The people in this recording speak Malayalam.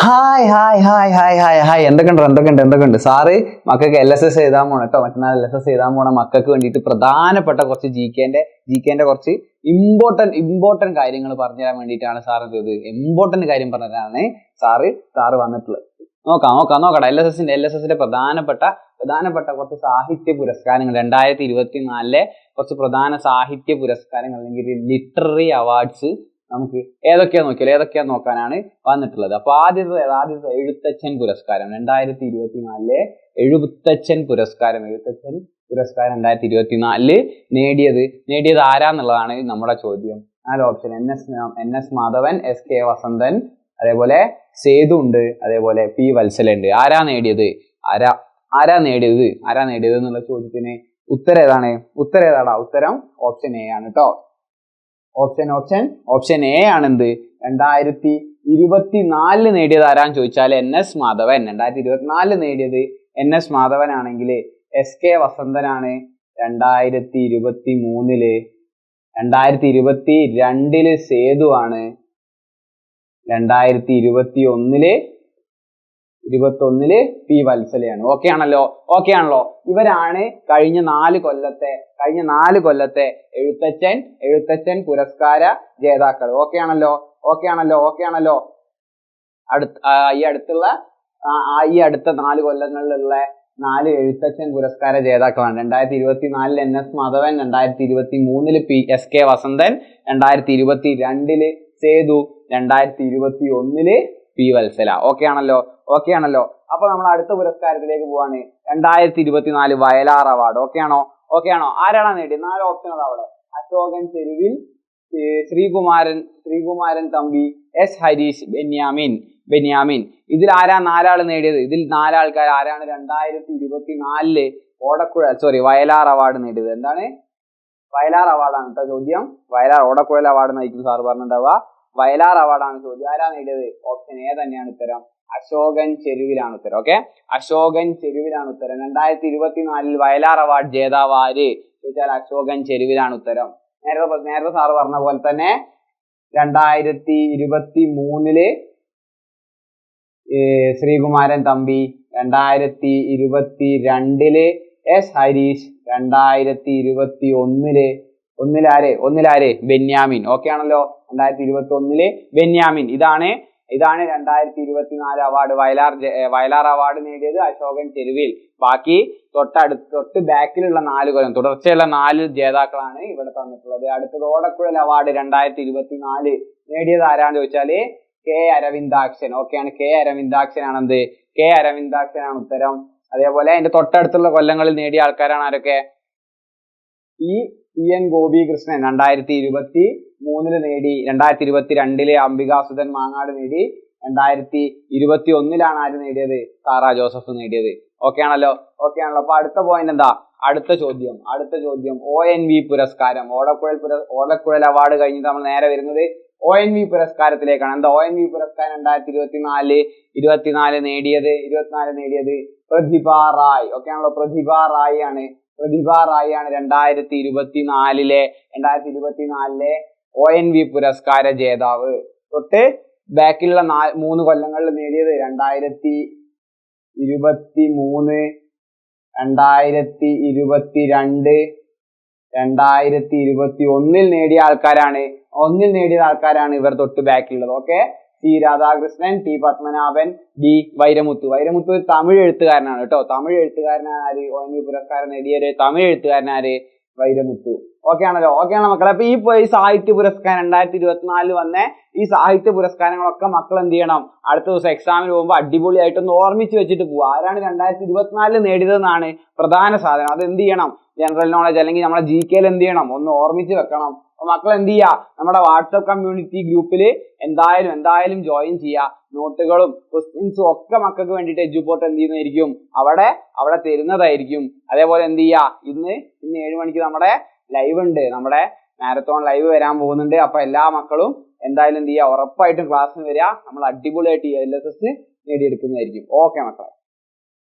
Hi hi hi hi hi hi എന്തൊക്കെയുണ്ട് സാറ് മക്കൾക്ക് LSS എഴുതാൻ പോണം കേട്ടോ. മറ്റന്നാൾ LSS എഴുതാൻ പോണ മക്കൾക്ക് വേണ്ടിയിട്ട് പ്രധാനപ്പെട്ട കുറച്ച് ജികെന്റെ കുറച്ച് ഇമ്പോർട്ടന്റ് കാര്യങ്ങൾ പറഞ്ഞു തരാൻ വേണ്ടിയിട്ടാണ് സാർ ഇത് ഇമ്പോർട്ടന്റ് കാര്യം പറഞ്ഞതാണ് സാറ് വന്നിട്ടുള്ളത്. നോക്കടാ LSSന്റെ പ്രധാനപ്പെട്ട കുറച്ച് സാഹിത്യ പുരസ്കാരങ്ങൾ 2024 കുറച്ച് പ്രധാന സാഹിത്യ പുരസ്കാരങ്ങൾ അല്ലെങ്കിൽ ലിറ്റററി അവാർഡ്സ് നമുക്ക് ഏതൊക്കെയാ നോക്കാനാണ് വന്നിട്ടുള്ളത്. അപ്പൊ ആദ്യത്തെ എഴുത്തച്ഛൻ പുരസ്കാരം 2024 എഴുത്തച്ഛൻ പുരസ്കാരം 2024 നേടിയത് ആരാന്നുള്ളതാണ് നമ്മുടെ ചോദ്യം. 4 option NS Madhavan, SK Vasanthan, അതേപോലെ സേതു ഉണ്ട്, അതേപോലെ P വത്സല ഉണ്ട്. ആരാ നേടിയത് എന്നുള്ള ചോദ്യത്തിന് ഉത്തരം ഏതാടാ? ഉത്തരം ഓപ്ഷൻ A ആണ് കേട്ടോ. ഓപ്ഷൻ A ആണെന്ത് 2024 നേടിയത് ആരാന്ന് ചോദിച്ചാൽ NS മാധവൻ. 2024 നേടിയത് NS മാധവൻ ആണെങ്കിൽ SK വസന്തനാണ് 2023. 2022 സേതു ആണ്. 2021 P വത്സലയാണ്. ഓക്കെ ആണല്ലോ. ഇവരാണ് കഴിഞ്ഞ 4 കൊല്ലത്തെ എഴുത്തച്ഛൻ പുരസ്കാര ജേതാക്കൾ. ഓക്കെ ആണല്ലോ. ഈ അടുത്ത 4 കൊല്ലങ്ങളിലുള്ള 4 എഴുത്തച്ഛൻ പുരസ്കാര ജേതാക്കളാണ്. 2024 NS Madhavan, 2023 SK Vasanthan, 2022 Sethu, 2021 P Valsala. Okay ആണല്ലോ. അപ്പൊ നമ്മൾ അടുത്ത പുരസ്കാരത്തിലേക്ക് പോവാണ്. 2024 വയലാർ അവാർഡ്. ഓക്കെ ആണോ? ആരാണ് നേടിയത്? 4 ഓപ്ഷൻ അവിടെ. അശോകൻ ചെരുവിൽ, ശ്രീകുമാരൻ തമ്പി, S ഹരീഷ്, ബെന്യാമിൻ. ഇതിൽ ആരാ 4 ആൾ നേടിയത്? ഇതിൽ 4 ആൾക്കാർ ആരാണ് 2024 വയലാർ അവാർഡ് നേടിയത്? എന്താണ്? വയലാർ അവാർഡാണ് കേട്ടോ ചോദ്യം. വയലാർ ഓടക്കുഴൽ അവാർഡ് നയിക്കും സാർ പറഞ്ഞിട്ടുണ്ടാവുക. വയലാർ അവാർഡാണ് ചോദ്യം. ആരാ നേടിയത്? ഓപ്ഷൻ A തന്നെയാണ് ഉത്തരം. അശോകൻ ചെരുവിലാണ് ഉത്തരം. ഓക്കെ, അശോകൻ ചെരുവിലാണ് ഉത്തരം. 2024 വയലാർ അവാർഡ് ജേതാവ് ആര് ചോദിച്ചാൽ അശോകൻ ചെരുവിലാണ് ഉത്തരം. നേരത്തെ സാറ് പറഞ്ഞ പോലെ തന്നെ 2023 ശ്രീകുമാരൻ തമ്പി, 2022 S ഹരീഷ്, 2021 ബെന്യാമിൻ. ഓക്കെ ആണല്ലോ. 2021 ബെന്യാമിൻ. ഇതാണ് 2024 അവാർഡ്. വയലാർ അവാർഡ് നേടിയത് അശോകൻ ചെരുവിൽ. ബാക്കി തൊട്ട് ബാക്കിലുള്ള 4 കൊല്ലം തുടർച്ചയുള്ള 4 ജേതാക്കളാണ് ഇവിടെ തന്നിട്ടുള്ളത്. അടുത്തത് ഓടക്കുഴൽ അവാർഡ് 2024 നേടിയത് ആരാന്ന് ചോദിച്ചാല് K അരവിന്ദാക്ഷൻ. ഓക്കെയാണ്, K അരവിന്ദാക്ഷൻ ആണ് ഉത്തരം. അതേപോലെ അതിന്റെ തൊട്ടടുത്തുള്ള കൊല്ലങ്ങളിൽ നേടിയ ആൾക്കാരാണ് ആരൊക്കെ? N ഗോപികൃഷ്ണൻ 2023 നേടി. 2022 അംബികാസുധൻ മാങ്ങാട് നേടി. 2021 ആര് നേടിയത്? സാറാ ജോസഫ് നേടിയത്. ഓക്കെ ആണല്ലോ. അപ്പൊ അടുത്ത പോയിന്റ് എന്താ? അടുത്ത ചോദ്യം ONV പുരസ്കാരം. ഓടക്കുഴൽ അവാർഡ് കഴിഞ്ഞിട്ട് നമ്മൾ നേരെ വരുന്നത് ONV പുരസ്കാരത്തിലേക്കാണ്. എന്താ ONV പുരസ്കാരം 2024 നേടിയത് പ്രതിഭ റായ്. ഓക്കെ ആണല്ലോ. പ്രതിഭ റായ് ആണ് 2024 ONV പുരസ്കാര ജേതാവ്. തൊട്ട് ബാക്കിലുള്ള 3 കൊല്ലങ്ങളിൽ നേടിയത് 2023, 2022, 2021 നേടിയ ആൾക്കാരാണ് ഇവർ തൊട്ട് ബാക്കിലുള്ളത്. Okay, C Radhakrishnan, T Padmanabhan, D Vairamuthu. ഒരു തമിഴ് എഴുത്തുകാരനാണ് കേട്ടോ. ആര് ONV പുരസ്കാരം നേടിയ തമിഴ് എഴുത്തുകാരനാര്? വൈരമുത്തു. ഓക്കെ ആണല്ലോ മക്കളെ. അപ്പൊ ഈ സാഹിത്യ പുരസ്കാരം 2024 വന്ന ഈ സാഹിത്യ പുരസ്കാരങ്ങളൊക്കെ മക്കൾ എന്ത് ചെയ്യണം? അടുത്ത ദിവസം എക്സാമിന് പോകുമ്പോൾ അടിപൊളിയായിട്ടൊന്ന് ഓർമ്മിച്ച് വെച്ചിട്ട് പോവുക. ആരാണ് 2024 നേടിയതെന്നാണ് പ്രധാന സാധനം. അത് എന്ത് ചെയ്യണം? ജനറൽ നോളജ് അല്ലെങ്കിൽ നമ്മുടെ GKയിൽ എന്ത് ചെയ്യണം? ഒന്ന് ഓർമ്മിച്ച് വെക്കണം. അപ്പൊ മക്കൾ എന്ത് ചെയ്യുക? നമ്മുടെ വാട്സ്ആപ്പ് കമ്മ്യൂണിറ്റി ഗ്രൂപ്പിൽ എന്തായാലും ജോയിൻ ചെയ്യുക. നോട്ടുകളും ക്വസ്റ്റ്യൻസും ഒക്കെ മക്കൾക്ക് വേണ്ടിയിട്ട് എഡ്യൂപോർട്ട് എന്ത് ചെയ്യുന്നതായിരിക്കും? അവിടെ തരുന്നതായിരിക്കും. അതേപോലെ എന്ത് ചെയ്യുക? ഇന്ന് 7 മണിക്ക് നമ്മുടെ ലൈവ് ഉണ്ട്. നമ്മുടെ മാരത്തോൺ ലൈവ് വരാൻ പോകുന്നുണ്ട്. അപ്പൊ എല്ലാ മക്കളും എന്തായാലും എന്ത് ചെയ്യുക? ഉറപ്പായിട്ടും ക്ലാസ്സിന് വരിക. നമ്മൾ അടിപൊളിയായിട്ട് LSS നേടിയെടുക്കുന്നതായിരിക്കും. ഓക്കെ മക്കളെ.